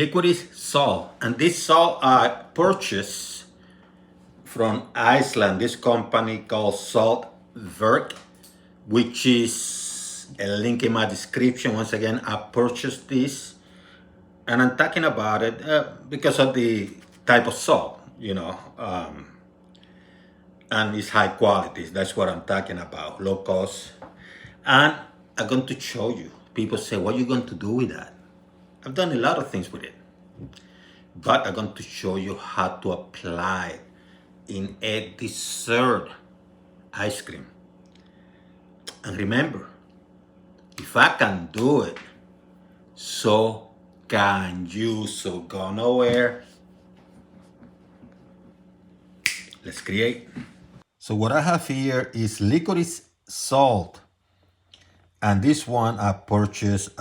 licorice salt, and this salt I purchased from Iceland. This company called Saltverk, which is a link in my description. Once again, I purchased this, and I'm talking about it because of the type of salt, and it's high quality. That's what I'm talking about, low cost. And I'm going to show you. People say, what are you going to do with that? I've done a lot of things with it, but I'm going to show you how to apply it in a dessert ice cream. And remember, if I can do it, so can you. So go nowhere. Let's create. So what I have here is licorice salt. And this one I purchased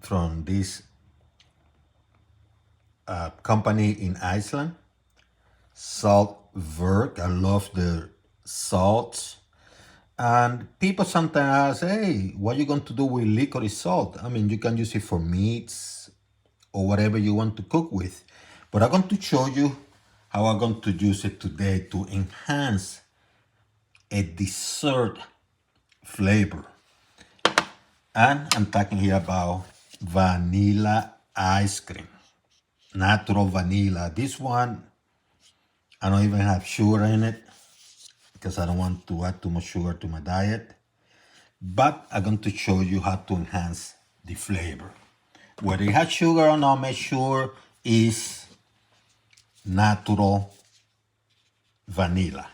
from this company in Iceland, Saltverk. I love the salts. And people sometimes ask, hey, what are you going to do with licorice salt? I mean, you can use it for meats or whatever you want to cook with. But I'm going to show you how I'm going to use it today to enhance a dessert flavor. And I'm talking here about vanilla ice cream, natural vanilla. This one, I don't even have sugar in it because I don't want to add too much sugar to my diet. But I'm going to show you how to enhance the flavor. Whether it has sugar or not, make sure it's natural vanilla.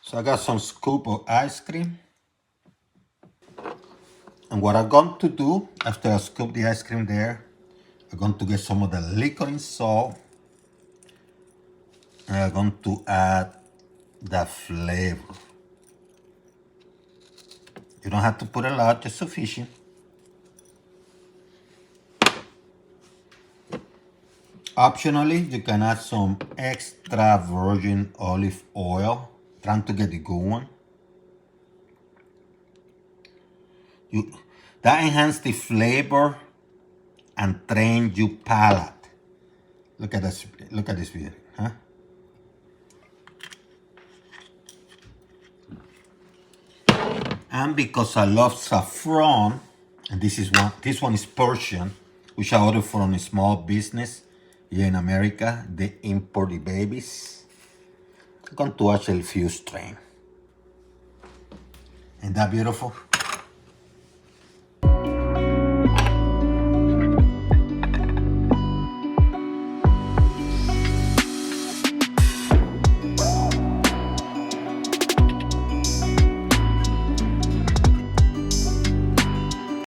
So I got some scoop of ice cream. And what I'm going to do after I scoop the ice cream there, I'm going to get some of the licorice salt. And I'm going to add the flavor. You don't have to put a lot, just sufficient. Optionally, you can add some extra virgin olive oil. Trying to get the good one. That enhances the flavor and train your palate. Look at this video, huh? And because I love saffron, and this one is Persian, which I ordered from a small business here in America. They import the babies. I'm going to actually few strain. Ain't that beautiful?